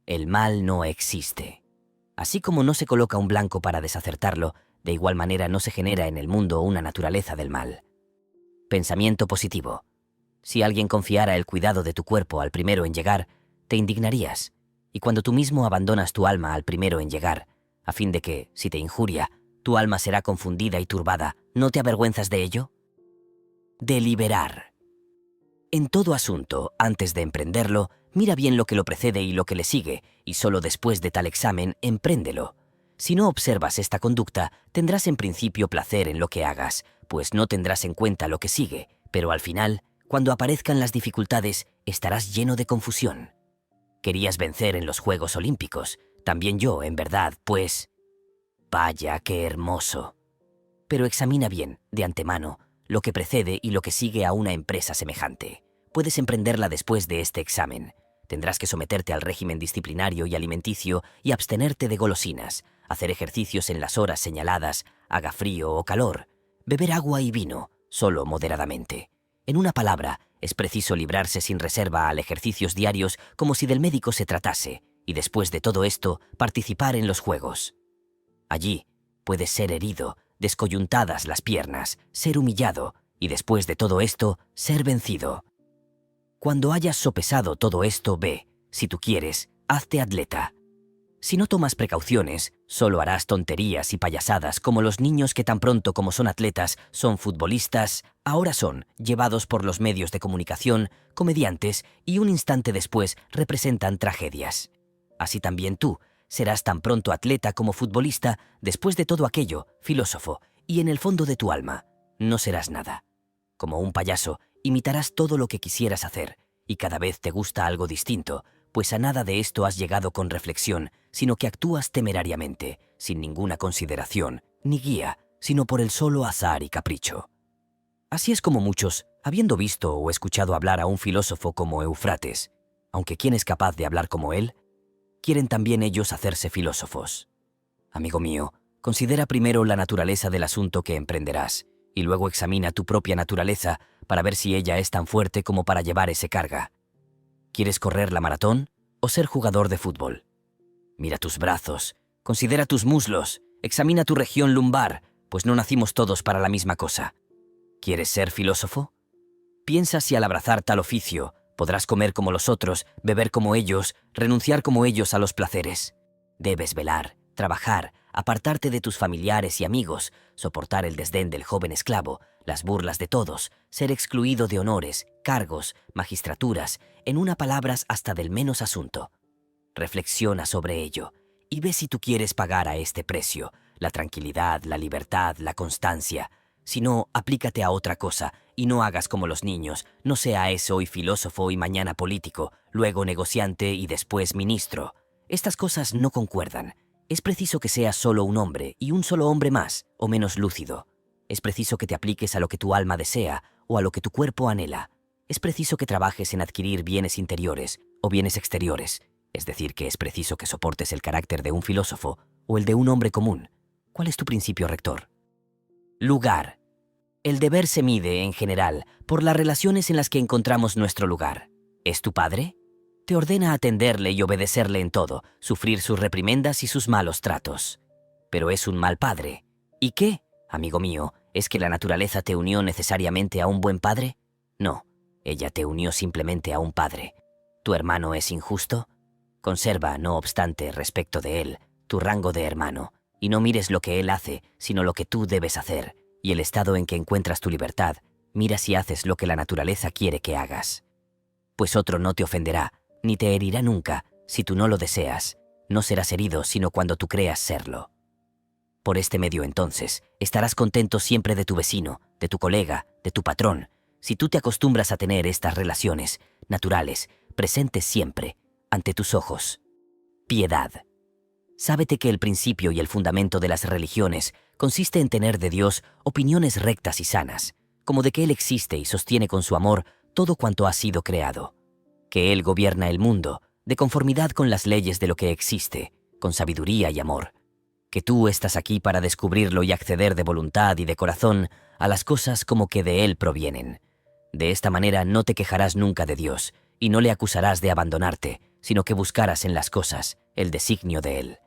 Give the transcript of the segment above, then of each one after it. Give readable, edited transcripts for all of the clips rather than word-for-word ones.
El mal no existe. Así como no se coloca un blanco para desacertarlo, de igual manera no se genera en el mundo una naturaleza del mal. Pensamiento positivo. Si alguien confiara el cuidado de tu cuerpo al primero en llegar, te indignarías, y cuando tú mismo abandonas tu alma al primero en llegar, a fin de que, si te injuria, tu alma será confundida y turbada, ¿no te avergüenzas de ello? Deliberar. En todo asunto, antes de emprenderlo, mira bien lo que lo precede y lo que le sigue, y solo después de tal examen, empréndelo. Si no observas esta conducta, tendrás en principio placer en lo que hagas, pues no tendrás en cuenta lo que sigue, pero al final, cuando aparezcan las dificultades, estarás lleno de confusión. Querías vencer en los Juegos Olímpicos, también yo, en verdad, pues... Vaya, qué hermoso. Pero examina bien, de antemano, lo que precede y lo que sigue a una empresa semejante. Puedes emprenderla después de este examen. Tendrás que someterte al régimen disciplinario y alimenticio y abstenerte de golosinas, hacer ejercicios en las horas señaladas, haga frío o calor, beber agua y vino, solo moderadamente. En una palabra, es preciso librarse sin reserva a ejercicios diarios como si del médico se tratase, y después de todo esto, participar en los juegos. Allí, puedes ser herido, descoyuntadas las piernas, ser humillado, y después de todo esto, ser vencido. Cuando hayas sopesado todo esto, ve, si tú quieres, hazte atleta. Si no tomas precauciones, solo harás tonterías y payasadas como los niños que tan pronto como son atletas, son futbolistas, ahora son, llevados por los medios de comunicación, comediantes y un instante después representan tragedias. Así también tú, serás tan pronto atleta como futbolista, después de todo aquello, filósofo, y en el fondo de tu alma, no serás nada. Como un payaso, imitarás todo lo que quisieras hacer, y cada vez te gusta algo distinto, pues a nada de esto has llegado con reflexión, sino que actúas temerariamente, sin ninguna consideración, ni guía, sino por el solo azar y capricho. Así es como muchos, habiendo visto o escuchado hablar a un filósofo como Eufrates, aunque ¿quién es capaz de hablar como él?, quieren también ellos hacerse filósofos. Amigo mío, considera primero la naturaleza del asunto que emprenderás, y luego examina tu propia naturaleza para ver si ella es tan fuerte como para llevar ese carga. ¿Quieres correr la maratón o ser jugador de fútbol? Mira tus brazos, considera tus muslos, examina tu región lumbar, pues no nacimos todos para la misma cosa. ¿Quieres ser filósofo? Piensa si al abrazar tal oficio podrás comer como los otros, beber como ellos, renunciar como ellos a los placeres. Debes velar, trabajar, apartarte de tus familiares y amigos, soportar el desdén del joven esclavo, las burlas de todos, ser excluido de honores, cargos, magistraturas, en una palabra hasta del menos asunto. Reflexiona sobre ello y ve si tú quieres pagar a este precio, la tranquilidad, la libertad, la constancia. Si no, aplícate a otra cosa y no hagas como los niños, no seas hoy filósofo y mañana político, luego negociante y después ministro. Estas cosas no concuerdan. Es preciso que seas solo un hombre y un solo hombre más o menos lúcido. Es preciso que te apliques a lo que tu alma desea o a lo que tu cuerpo anhela. Es preciso que trabajes en adquirir bienes interiores o bienes exteriores. Es decir, que es preciso que soportes el carácter de un filósofo o el de un hombre común. ¿Cuál es tu principio rector? Lugar. El deber se mide, en general, por las relaciones en las que encontramos nuestro lugar. ¿Es tu padre? Te ordena atenderle y obedecerle en todo, sufrir sus reprimendas y sus malos tratos. Pero es un mal padre. ¿Y qué, amigo mío, es que la naturaleza te unió necesariamente a un buen padre? No, ella te unió simplemente a un padre. ¿Tu hermano es injusto? Conserva, no obstante, respecto de él, tu rango de hermano, y no mires lo que él hace, sino lo que tú debes hacer, y el estado en que encuentras tu libertad, mira si haces lo que la naturaleza quiere que hagas. Pues otro no te ofenderá, ni te herirá nunca, si tú no lo deseas. No serás herido sino cuando tú creas serlo. Por este medio, entonces, estarás contento siempre de tu vecino, de tu colega, de tu patrón, si tú te acostumbras a tener estas relaciones, naturales, presentes siempre, ante tus ojos. Piedad. Sábete que el principio y el fundamento de las religiones consiste en tener de Dios opiniones rectas y sanas, como de que Él existe y sostiene con su amor todo cuanto ha sido creado, que Él gobierna el mundo, de conformidad con las leyes de lo que existe, con sabiduría y amor, que tú estás aquí para descubrirlo y acceder de voluntad y de corazón a las cosas como que de Él provienen. De esta manera no te quejarás nunca de Dios, y no le acusarás de abandonarte, sino que buscaras en las cosas el designio de Él.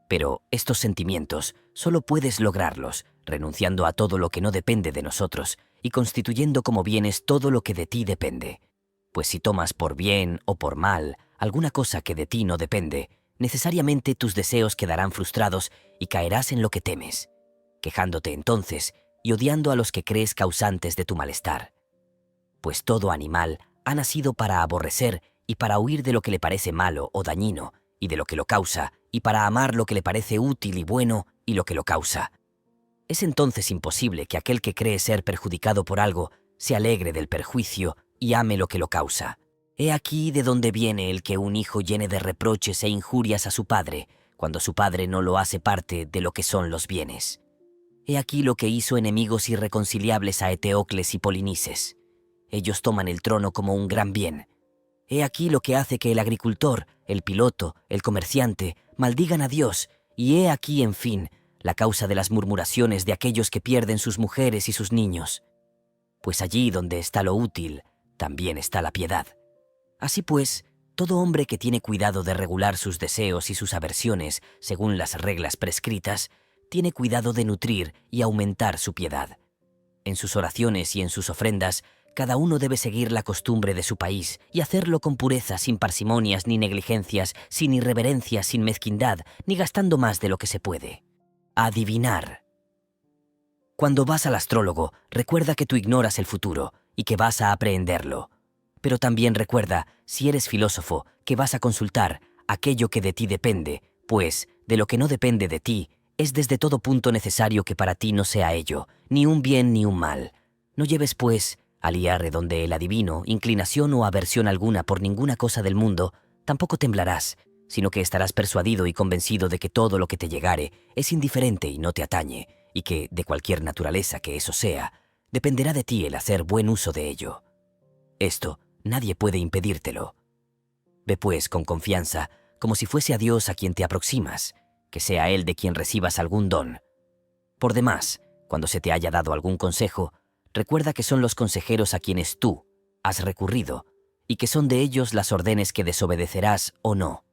Pero estos sentimientos solo puedes lograrlos renunciando a todo lo que no depende de nosotros y constituyendo como bienes todo lo que de ti depende. Pues si tomas por bien o por mal alguna cosa que de ti no depende, necesariamente tus deseos quedarán frustrados y caerás en lo que temes, quejándote entonces y odiando a los que crees causantes de tu malestar. Pues todo animal ha nacido para aborrecer y para huir de lo que le parece malo o dañino, y de lo que lo causa, y para amar lo que le parece útil y bueno y lo que lo causa. Es entonces imposible que aquel que cree ser perjudicado por algo se alegre del perjuicio y ame lo que lo causa. He aquí de dónde viene el que un hijo llene de reproches e injurias a su padre, cuando su padre no lo hace parte de lo que son los bienes. He aquí lo que hizo enemigos irreconciliables a Eteocles y Polinices. Ellos toman el trono como un gran bien. He aquí lo que hace que el agricultor, el piloto, el comerciante, maldigan a Dios, y he aquí, en fin, la causa de las murmuraciones de aquellos que pierden sus mujeres y sus niños. Pues allí donde está lo útil, también está la piedad. Así pues, todo hombre que tiene cuidado de regular sus deseos y sus aversiones según las reglas prescritas, tiene cuidado de nutrir y aumentar su piedad. En sus oraciones y en sus ofrendas, cada uno debe seguir la costumbre de su país y hacerlo con pureza, sin parsimonias ni negligencias, sin irreverencias, sin mezquindad, ni gastando más de lo que se puede. Adivinar. Cuando vas al astrólogo, recuerda que tú ignoras el futuro y que vas a aprehenderlo. Pero también recuerda, si eres filósofo, que vas a consultar aquello que de ti depende, pues, de lo que no depende de ti, es desde todo punto necesario que para ti no sea ello, ni un bien ni un mal. No lleves, pues, al liarre donde el adivino, inclinación o aversión alguna por ninguna cosa del mundo, tampoco temblarás, sino que estarás persuadido y convencido de que todo lo que te llegare es indiferente y no te atañe, y que, de cualquier naturaleza que eso sea, dependerá de ti el hacer buen uso de ello. Esto nadie puede impedírtelo. Ve pues con confianza, como si fuese a Dios a quien te aproximas, que sea Él de quien recibas algún don. Por demás, cuando se te haya dado algún consejo, recuerda que son los consejeros a quienes tú has recurrido y que son de ellos las órdenes que desobedecerás o no.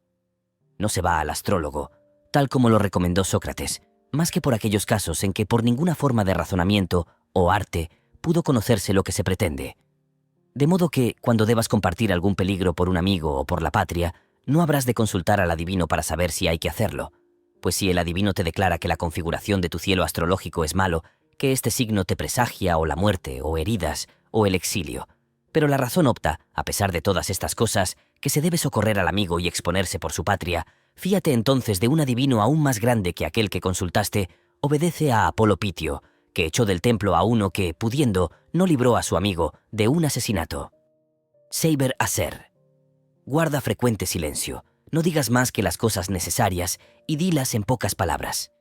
No se va al astrólogo, tal como lo recomendó Sócrates, más que por aquellos casos en que por ninguna forma de razonamiento o arte pudo conocerse lo que se pretende. De modo que, cuando debas compartir algún peligro por un amigo o por la patria, no habrás de consultar al adivino para saber si hay que hacerlo, pues si el adivino te declara que la configuración de tu cielo astrológico es malo, que este signo te presagia o la muerte, o heridas, o el exilio. Pero la razón opta, a pesar de todas estas cosas, que se debe socorrer al amigo y exponerse por su patria. Fíate entonces de un adivino aún más grande que aquel que consultaste, obedece a Apolo Pitio, que echó del templo a uno que, pudiendo, no libró a su amigo de un asesinato. Saber hacer. Guarda frecuente silencio, no digas más que las cosas necesarias y dilas en pocas palabras.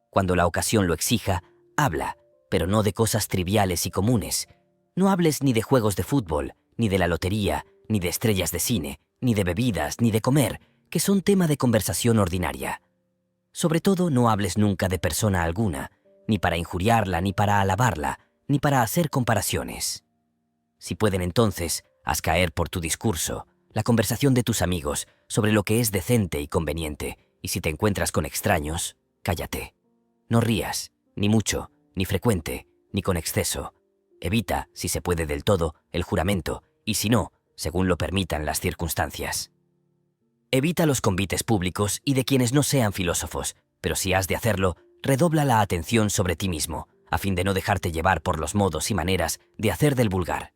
Cuando la ocasión lo exija, habla, pero no de cosas triviales y comunes. No hables ni de juegos de fútbol, ni de la lotería, ni de estrellas de cine, ni de bebidas, ni de comer, que son tema de conversación ordinaria. Sobre todo, no hables nunca de persona alguna, ni para injuriarla, ni para alabarla, ni para hacer comparaciones. Si pueden entonces, haz caer por tu discurso la conversación de tus amigos sobre lo que es decente y conveniente, y si te encuentras con extraños, cállate. No rías, ni mucho, ni frecuente, ni con exceso. Evita, si se puede del todo, el juramento, y si no, según lo permitan las circunstancias. Evita los convites públicos y de quienes no sean filósofos, pero si has de hacerlo, redobla la atención sobre ti mismo, a fin de no dejarte llevar por los modos y maneras de hacer del vulgar.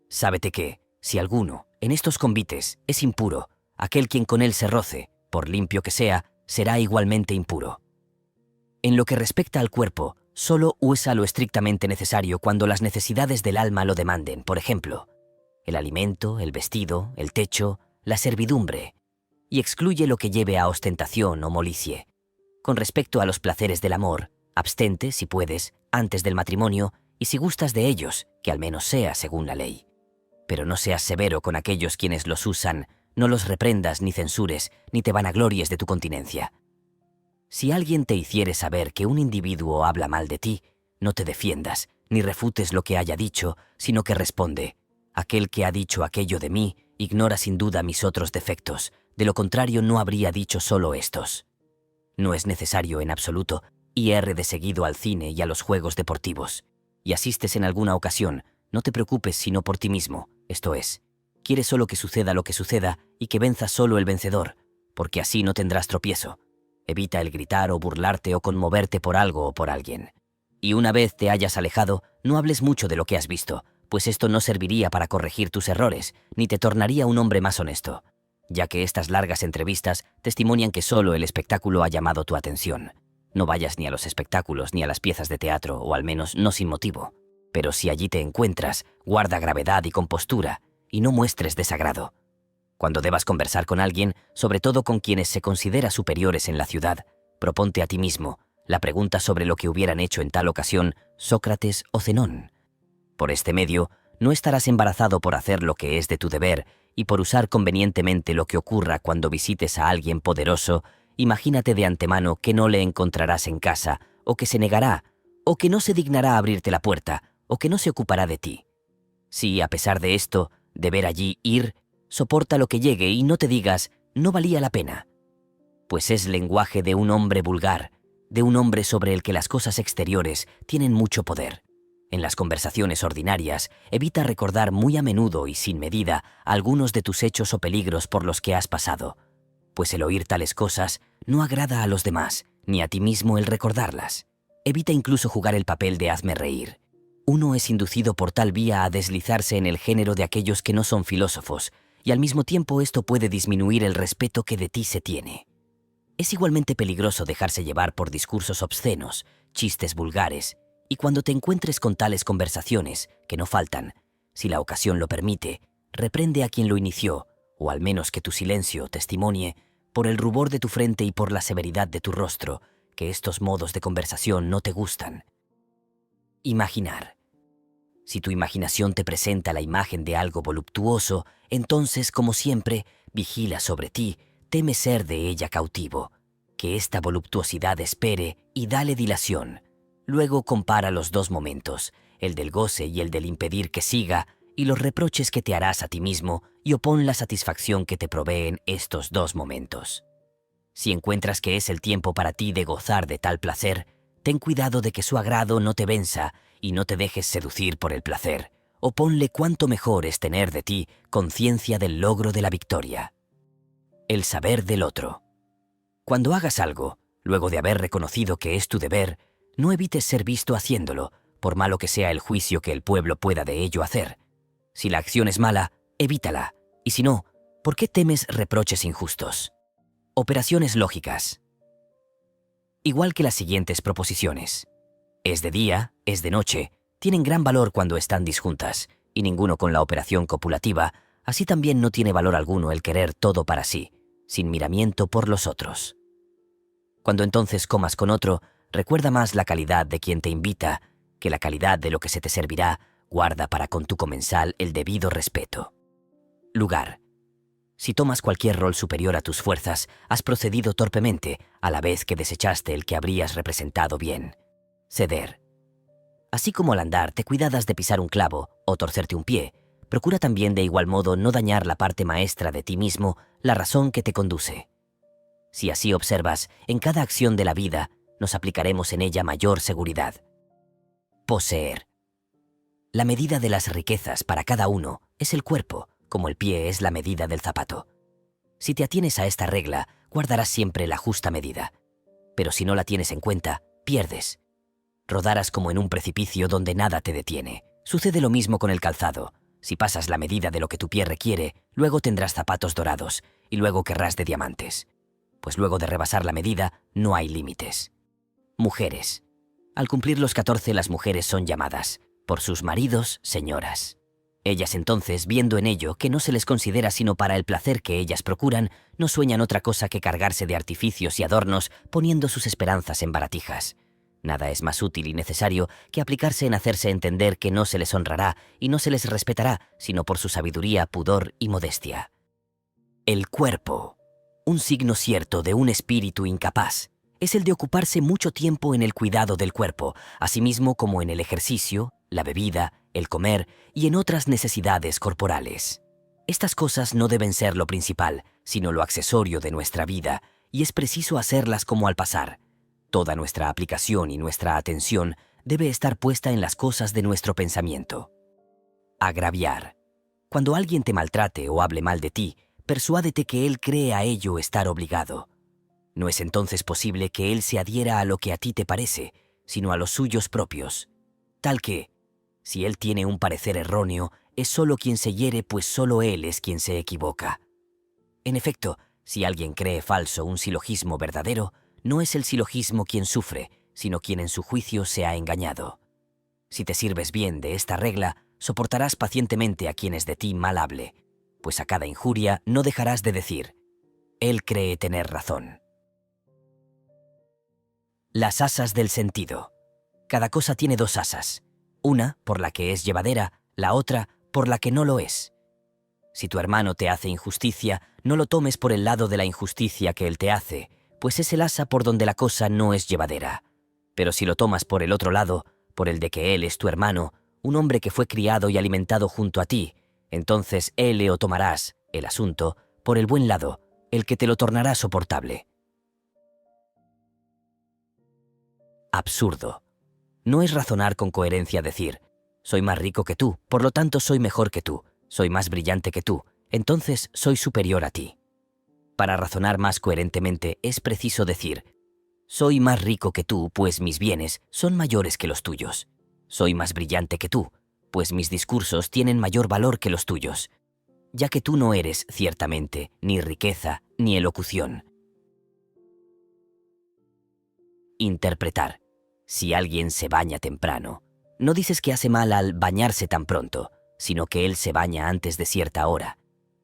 Sábete que, si alguno, en estos convites, es impuro, aquel quien con él se roce, por limpio que sea, será igualmente impuro. En lo que respecta al cuerpo, solo usa lo estrictamente necesario cuando las necesidades del alma lo demanden, por ejemplo, el alimento, el vestido, el techo, la servidumbre, y excluye lo que lleve a ostentación o molicie. Con respecto a los placeres del amor, abstente, si puedes, antes del matrimonio, y si gustas de ellos, que al menos sea según la ley. Pero no seas severo con aquellos quienes los usan, no los reprendas ni censures, ni te vanaglories de tu continencia. Si alguien te hiciere saber que un individuo habla mal de ti, no te defiendas, ni refutes lo que haya dicho, sino que responde: Aquel que ha dicho aquello de mí ignora sin duda mis otros defectos, de lo contrario no habría dicho solo estos. No es necesario en absoluto ir de seguido al cine y a los juegos deportivos. Y asistes en alguna ocasión, no te preocupes sino por ti mismo, esto es, quieres solo que suceda lo que suceda y que venza solo el vencedor, porque así no tendrás tropiezo. Evita el gritar o burlarte o conmoverte por algo o por alguien. Y una vez te hayas alejado, no hables mucho de lo que has visto, pues esto no serviría para corregir tus errores, ni te tornaría un hombre más honesto, ya que estas largas entrevistas testimonian que solo el espectáculo ha llamado tu atención. No vayas ni a los espectáculos ni a las piezas de teatro, o al menos no sin motivo. Pero si allí te encuentras, guarda gravedad y compostura, y no muestres desagrado. Cuando debas conversar con alguien, sobre todo con quienes se considera superiores en la ciudad, proponte a ti mismo la pregunta sobre lo que hubieran hecho en tal ocasión Sócrates o Zenón. Por este medio, no estarás embarazado por hacer lo que es de tu deber y por usar convenientemente lo que ocurra cuando visites a alguien poderoso. Imagínate de antemano que no le encontrarás en casa, o que se negará, o que no se dignará a abrirte la puerta, o que no se ocupará de ti. Si, a pesar de esto, de ver allí ir, soporta lo que llegue y no te digas, no valía la pena. Pues es lenguaje de un hombre vulgar, de un hombre sobre el que las cosas exteriores tienen mucho poder. En las conversaciones ordinarias, evita recordar muy a menudo y sin medida algunos de tus hechos o peligros por los que has pasado, pues el oír tales cosas no agrada a los demás, ni a ti mismo el recordarlas. Evita incluso jugar el papel de hazme reír. Uno es inducido por tal vía a deslizarse en el género de aquellos que no son filósofos, y al mismo tiempo esto puede disminuir el respeto que de ti se tiene. Es igualmente peligroso dejarse llevar por discursos obscenos, chistes vulgares, y cuando te encuentres con tales conversaciones, que no faltan, si la ocasión lo permite, reprende a quien lo inició, o al menos que tu silencio testimonie, por el rubor de tu frente y por la severidad de tu rostro, que estos modos de conversación no te gustan. Imaginar. Si tu imaginación te presenta la imagen de algo voluptuoso, entonces, como siempre, vigila sobre ti, teme ser de ella cautivo, que esta voluptuosidad espere y dale dilación. Luego compara los dos momentos, el del goce y el del impedir que siga, y los reproches que te harás a ti mismo, y opón la satisfacción que te proveen estos dos momentos. Si encuentras que es el tiempo para ti de gozar de tal placer, ten cuidado de que su agrado no te venza y no te dejes seducir por el placer, o ponle cuánto mejor es tener de ti conciencia del logro de la victoria. El saber del otro. Cuando hagas algo, luego de haber reconocido que es tu deber, no evites ser visto haciéndolo, por malo que sea el juicio que el pueblo pueda de ello hacer. Si la acción es mala, evítala, y si no, ¿por qué temes reproches injustos? Operaciones lógicas. Igual que las siguientes proposiciones. Es de día, es de noche, tienen gran valor cuando están disjuntas, y ninguno con la operación copulativa, así también no tiene valor alguno el querer todo para sí, sin miramiento por los otros. Cuando entonces comas con otro, recuerda más la calidad de quien te invita que la calidad de lo que se te servirá. Guarda para con tu comensal el debido respeto. Lugar. Si tomas cualquier rol superior a tus fuerzas, has procedido torpemente, a la vez que desechaste el que habrías representado bien. Ceder. Así como al andar te cuidadas de pisar un clavo o torcerte un pie, procura también de igual modo no dañar la parte maestra de ti mismo, la razón que te conduce. Si así observas, en cada acción de la vida, nos aplicaremos en ella mayor seguridad. Poseer. La medida de las riquezas para cada uno es el cuerpo, como el pie es la medida del zapato. Si te atienes a esta regla, guardarás siempre la justa medida. Pero si no la tienes en cuenta, pierdes. Rodarás como en un precipicio donde nada te detiene. Sucede lo mismo con el calzado. Si pasas la medida de lo que tu pie requiere, luego tendrás zapatos dorados, y luego querrás de diamantes. Pues luego de rebasar la medida, no hay límites. Mujeres. Al cumplir los 14, las mujeres son llamadas, por sus maridos, señoras. Ellas entonces, viendo en ello que no se les considera sino para el placer que ellas procuran, no sueñan otra cosa que cargarse de artificios y adornos, poniendo sus esperanzas en baratijas. Nada es más útil y necesario que aplicarse en hacerse entender que no se les honrará y no se les respetará, sino por su sabiduría, pudor y modestia. El cuerpo, un signo cierto de un espíritu incapaz, es el de ocuparse mucho tiempo en el cuidado del cuerpo, asimismo como en el ejercicio, la bebida, el comer y en otras necesidades corporales. Estas cosas no deben ser lo principal, sino lo accesorio de nuestra vida, y es preciso hacerlas como al pasar. Toda nuestra aplicación y nuestra atención debe estar puesta en las cosas de nuestro pensamiento. Agraviar. Cuando alguien te maltrate o hable mal de ti, persuádete que él cree a ello estar obligado. No es entonces posible que él se adhiera a lo que a ti te parece, sino a los suyos propios. Tal que, si él tiene un parecer erróneo, es solo quien se hiere, pues solo él es quien se equivoca. En efecto, si alguien cree falso un silogismo verdadero, no es el silogismo quien sufre, sino quien en su juicio se ha engañado. Si te sirves bien de esta regla, soportarás pacientemente a quienes de ti mal hable, pues a cada injuria no dejarás de decir: él cree tener razón. Las asas del sentido. Cada cosa tiene dos asas, una por la que es llevadera, la otra por la que no lo es. Si tu hermano te hace injusticia, no lo tomes por el lado de la injusticia que él te hace, pues es el asa por donde la cosa no es llevadera. Pero si lo tomas por el otro lado, por el de que él es tu hermano, un hombre que fue criado y alimentado junto a ti, entonces él le tomarás, el asunto, por el buen lado, el que te lo tornará soportable. Absurdo. No es razonar con coherencia decir: soy más rico que tú, por lo tanto soy mejor que tú, soy más brillante que tú, entonces soy superior a ti. Para razonar más coherentemente es preciso decir: soy más rico que tú, pues mis bienes son mayores que los tuyos. Soy más brillante que tú, pues mis discursos tienen mayor valor que los tuyos, ya que tú no eres, ciertamente, ni riqueza ni elocución. Interpretar. Si alguien se baña temprano, no dices que hace mal al bañarse tan pronto, sino que él se baña antes de cierta hora.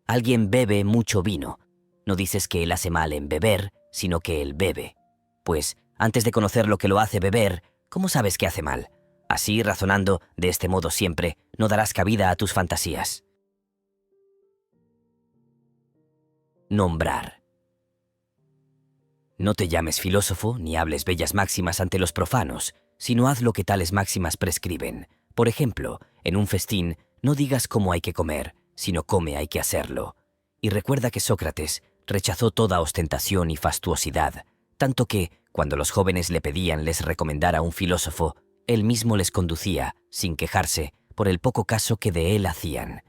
Alguien bebe mucho vino, no dices que él hace mal en beber, sino que él bebe. Pues, antes de conocer lo que lo hace beber, ¿cómo sabes que hace mal? Así, razonando de este modo siempre, no darás cabida a tus fantasías. Nombrar. No te llames filósofo ni hables bellas máximas ante los profanos, sino haz lo que tales máximas prescriben. Por ejemplo, en un festín, no digas cómo hay que comer, sino cómo hay que hacerlo. Y recuerda que Sócrates rechazó toda ostentación y fastuosidad, tanto que, cuando los jóvenes le pedían les recomendara un filósofo, él mismo les conducía, sin quejarse, por el poco caso que de él hacían.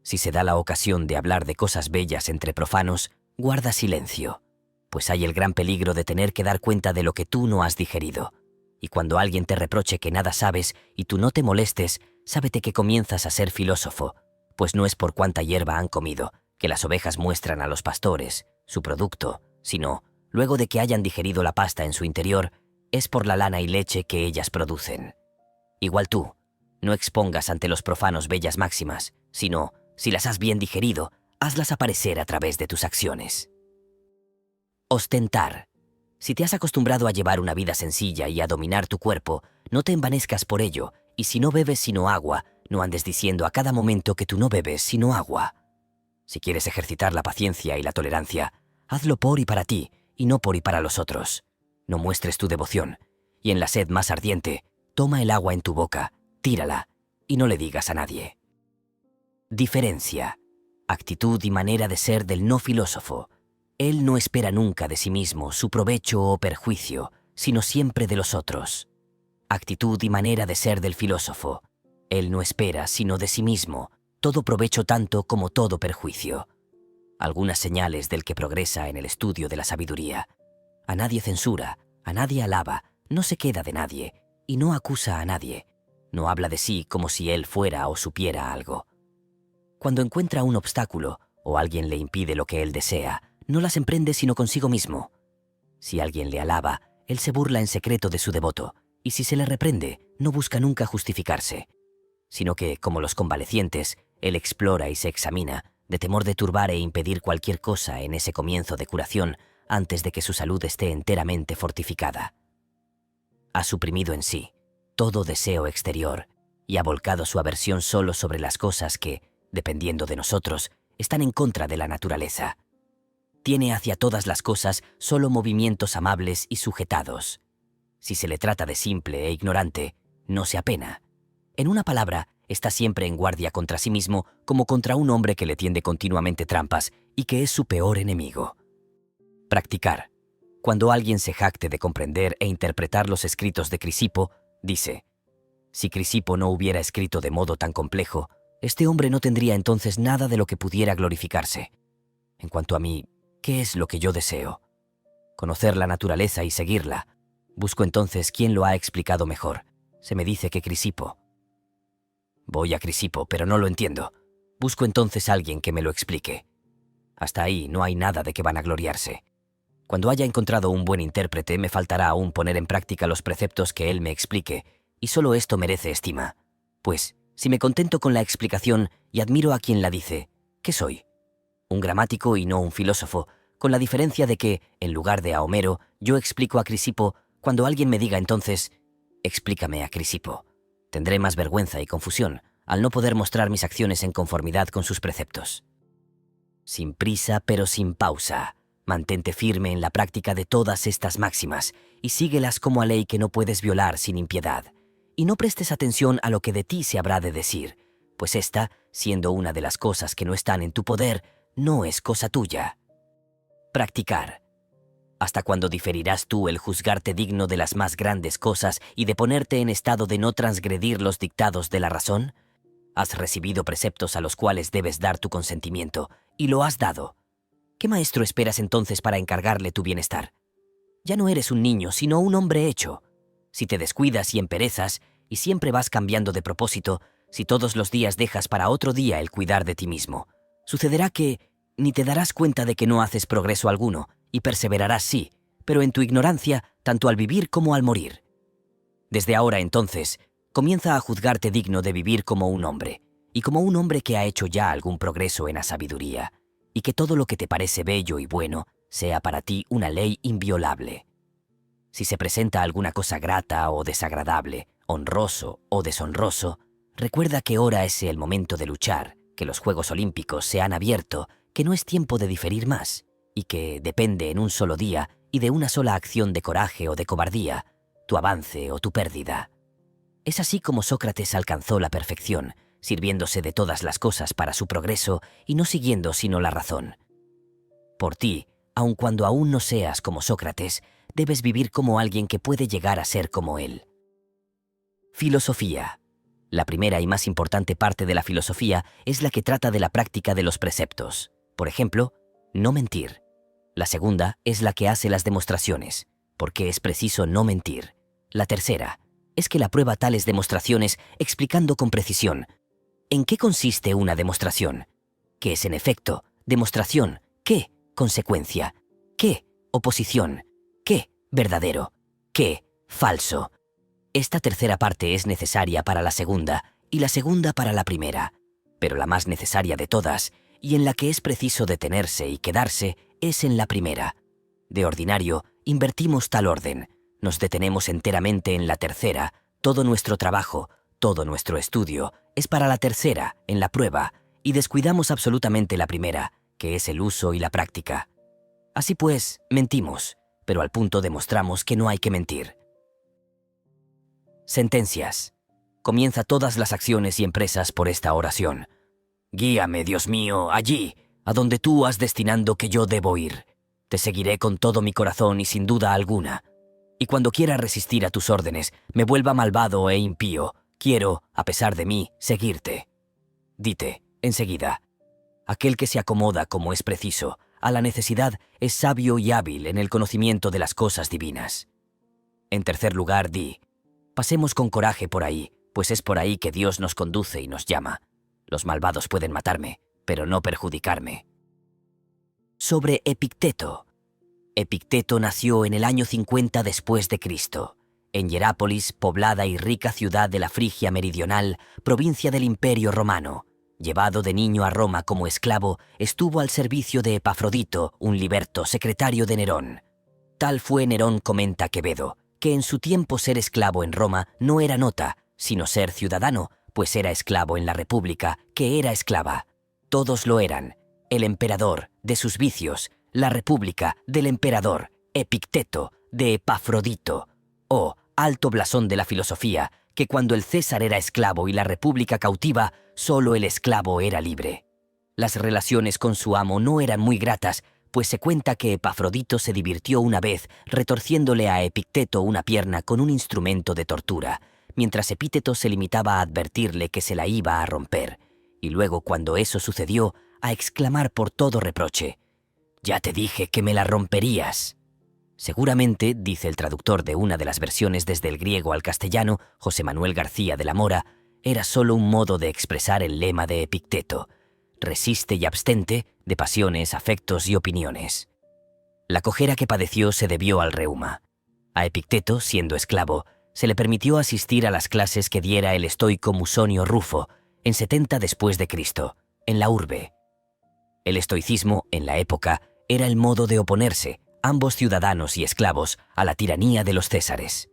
Si se da la ocasión de hablar de cosas bellas entre profanos, guarda silencio, pues hay el gran peligro de tener que dar cuenta de lo que tú no has digerido. Y cuando alguien te reproche que nada sabes y tú no te molestes, sábete que comienzas a ser filósofo, pues no es por cuánta hierba han comido que las ovejas muestran a los pastores su producto, sino, luego de que hayan digerido la pasta en su interior, es por la lana y leche que ellas producen. Igual tú, no expongas ante los profanos bellas máximas, sino, si las has bien digerido, hazlas aparecer a través de tus acciones. Ostentar. Si te has acostumbrado a llevar una vida sencilla y a dominar tu cuerpo, no te envanezcas por ello, y si no bebes sino agua, no andes diciendo a cada momento que tú no bebes sino agua. Si quieres ejercitar la paciencia y la tolerancia, hazlo por y para ti, y no por y para los otros. No muestres tu devoción, y en la sed más ardiente, toma el agua en tu boca, tírala, y no le digas a nadie. Diferencia. Actitud y manera de ser del no filósofo. Él no espera nunca de sí mismo su provecho o perjuicio, sino siempre de los otros. Actitud y manera de ser del filósofo. Él no espera, sino de sí mismo, todo provecho tanto como todo perjuicio. Algunas señales del que progresa en el estudio de la sabiduría. A nadie censura, a nadie alaba, no se queda de nadie, y no acusa a nadie. No habla de sí como si él fuera o supiera algo. Cuando encuentra un obstáculo, o alguien le impide lo que él desea, no las emprende sino consigo mismo. Si alguien le alaba, él se burla en secreto de su devoto, y si se le reprende, no busca nunca justificarse, sino que, como los convalecientes, él explora y se examina, de temor de turbar e impedir cualquier cosa en ese comienzo de curación antes de que su salud esté enteramente fortificada. Ha suprimido en sí todo deseo exterior y ha volcado su aversión solo sobre las cosas que, dependiendo de nosotros, están en contra de la naturaleza. Tiene hacia todas las cosas solo movimientos amables y sujetados. Si se le trata de simple e ignorante, no se apena. En una palabra, está siempre en guardia contra sí mismo como contra un hombre que le tiende continuamente trampas y que es su peor enemigo. Practicar. Cuando alguien se jacte de comprender e interpretar los escritos de Crisipo, dice: si Crisipo no hubiera escrito de modo tan complejo, este hombre no tendría entonces nada de lo que pudiera glorificarse. En cuanto a mí, ¿qué es lo que yo deseo? Conocer la naturaleza y seguirla. Busco entonces quién lo ha explicado mejor. Se me dice que Crisipo. Voy a Crisipo, pero no lo entiendo. Busco entonces a alguien que me lo explique. Hasta ahí no hay nada de que vanagloriarse. Cuando haya encontrado un buen intérprete, me faltará aún poner en práctica los preceptos que él me explique, y solo esto merece estima. Pues, si me contento con la explicación y admiro a quien la dice, ¿qué soy? Un gramático y no un filósofo, con la diferencia de que, en lugar de a Homero, yo explico a Crisipo. Cuando alguien me diga entonces: explícame a Crisipo, tendré más vergüenza y confusión al no poder mostrar mis acciones en conformidad con sus preceptos. Sin prisa, pero sin pausa, mantente firme en la práctica de todas estas máximas y síguelas como a ley que no puedes violar sin impiedad. Y no prestes atención a lo que de ti se habrá de decir, pues esta, siendo una de las cosas que no están en tu poder, no es cosa tuya. Practicar. ¿Hasta cuándo diferirás tú el juzgarte digno de las más grandes cosas y de ponerte en estado de no transgredir los dictados de la razón? Has recibido preceptos a los cuales debes dar tu consentimiento, y lo has dado. ¿Qué maestro esperas entonces para encargarle tu bienestar? Ya no eres un niño, sino un hombre hecho. Si te descuidas y emperezas, y siempre vas cambiando de propósito, si todos los días dejas para otro día el cuidar de ti mismo, sucederá que ni te darás cuenta de que no haces progreso alguno, y perseverarás sí, pero en tu ignorancia, tanto al vivir como al morir. Desde ahora entonces, comienza a juzgarte digno de vivir como un hombre, y como un hombre que ha hecho ya algún progreso en la sabiduría, y que todo lo que te parece bello y bueno sea para ti una ley inviolable. Si se presenta alguna cosa grata o desagradable, honroso o deshonroso, recuerda que ahora es el momento de luchar, que los Juegos Olímpicos se han abierto, que no es tiempo de diferir más, y que depende en un solo día y de una sola acción de coraje o de cobardía, tu avance o tu pérdida. Es así como Sócrates alcanzó la perfección, sirviéndose de todas las cosas para su progreso y no siguiendo sino la razón. Por ti, aun cuando aún no seas como Sócrates, debes vivir como alguien que puede llegar a ser como él. Filosofía. La primera y más importante parte de la filosofía es la que trata de la práctica de los preceptos. Por ejemplo, no mentir. La segunda es la que hace las demostraciones, porque es preciso no mentir. La tercera es que la prueba tales demostraciones explicando con precisión. ¿En qué consiste una demostración? ¿Qué es en efecto demostración? ¿Qué consecuencia? ¿Qué oposición? ¿Qué verdadero? ¿Qué falso? Esta tercera parte es necesaria para la segunda y la segunda para la primera, pero la más necesaria de todas, y en la que es preciso detenerse y quedarse, es en la primera. De ordinario, invertimos tal orden, nos detenemos enteramente en la tercera, todo nuestro trabajo, todo nuestro estudio, es para la tercera, en la prueba, y descuidamos absolutamente la primera, que es el uso y la práctica. Así pues, mentimos, pero al punto demostramos que no hay que mentir. Sentencias. Comienza todas las acciones y empresas por esta oración. Guíame, Dios mío, allí, a donde tú has destinado que yo debo ir. Te seguiré con todo mi corazón y sin duda alguna. Y cuando quiera resistir a tus órdenes, me vuelva malvado e impío, quiero, a pesar de mí, seguirte. Dite, enseguida, aquel que se acomoda como es preciso a la necesidad es sabio y hábil en el conocimiento de las cosas divinas. En tercer lugar, di, pasemos con coraje por ahí, pues es por ahí que Dios nos conduce y nos llama. Los malvados pueden matarme, pero no perjudicarme. Sobre Epicteto. Epicteto nació en el año 50 después de Cristo, en Hierápolis, poblada y rica ciudad de la Frigia meridional, provincia del Imperio Romano. Llevado de niño a Roma como esclavo, estuvo al servicio de Epafrodito, un liberto secretario de Nerón. Tal fue Nerón, comenta Quevedo, que en su tiempo ser esclavo en Roma no era nota, sino ser ciudadano, pues era esclavo en la República, que era esclava. Todos lo eran. El emperador, de sus vicios; la República, del emperador; Epicteto, de Epafrodito. Oh, alto blasón de la filosofía, que cuando el César era esclavo y la república cautiva, solo el esclavo era libre. Las relaciones con su amo no eran muy gratas, pues se cuenta que Epafrodito se divirtió una vez retorciéndole a Epicteto una pierna con un instrumento de tortura, mientras Epíteto se limitaba a advertirle que se la iba a romper, y luego, cuando eso sucedió, a exclamar por todo reproche: «Ya te dije que me la romperías». Seguramente, dice el traductor de una de las versiones desde el griego al castellano, José Manuel García de la Mora, era solo un modo de expresar el lema de Epicteto: resiste y abstente de pasiones, afectos y opiniones. La cojera que padeció se debió al reuma. A Epicteto, siendo esclavo, se le permitió asistir a las clases que diera el estoico Musonio Rufo en 70 después de Cristo, en la urbe. El estoicismo, en la época, era el modo de oponerse, ambos ciudadanos y esclavos, a la tiranía de los césares.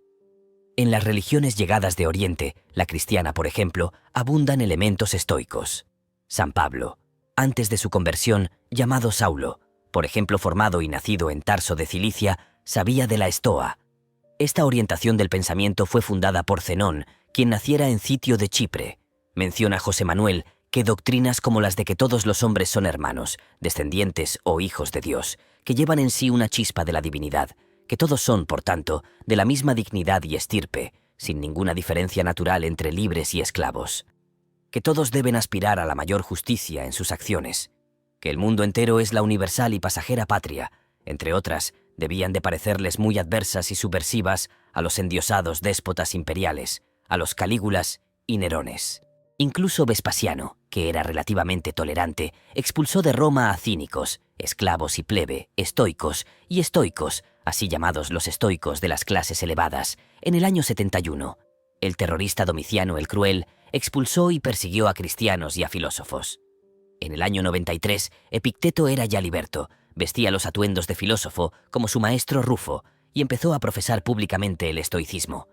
En las religiones llegadas de Oriente, la cristiana por ejemplo, abundan elementos estoicos. San Pablo, antes de su conversión, llamado Saulo, por ejemplo formado y nacido en Tarso de Cilicia, sabía de la estoa. Esta orientación del pensamiento fue fundada por Zenón, quien naciera en Citio de Chipre. Menciona José Manuel que doctrinas como las de que todos los hombres son hermanos, descendientes o hijos de Dios, que llevan en sí una chispa de la divinidad, que todos son, por tanto, de la misma dignidad y estirpe, sin ninguna diferencia natural entre libres y esclavos, que todos deben aspirar a la mayor justicia en sus acciones, que el mundo entero es la universal y pasajera patria, entre otras, debían de parecerles muy adversas y subversivas a los endiosados déspotas imperiales, a los Calígulas y Nerones. Incluso Vespasiano, que era relativamente tolerante, expulsó de Roma a cínicos, esclavos y plebe, estoicos y estoicos, así llamados los estoicos de las clases elevadas, en el año 71. El terrorista Domiciano el Cruel expulsó y persiguió a cristianos y a filósofos. En el año 93, Epicteto era ya liberto, vestía los atuendos de filósofo como su maestro Rufo y empezó a profesar públicamente el estoicismo.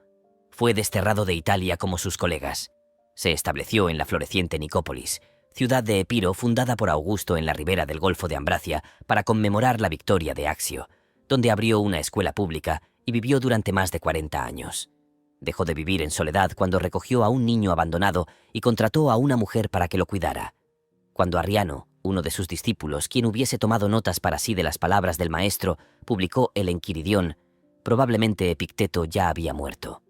Fue desterrado de Italia como sus colegas. Se estableció en la floreciente Nicópolis, ciudad de Epiro fundada por Augusto en la ribera del Golfo de Ambracia para conmemorar la victoria de Axio, donde abrió una escuela pública y vivió durante más de 40 años. Dejó de vivir en soledad cuando recogió a un niño abandonado y contrató a una mujer para que lo cuidara. Cuando Arriano, uno de sus discípulos, quien hubiese tomado notas para sí de las palabras del maestro, publicó el Enquiridión, probablemente Epicteto ya había muerto.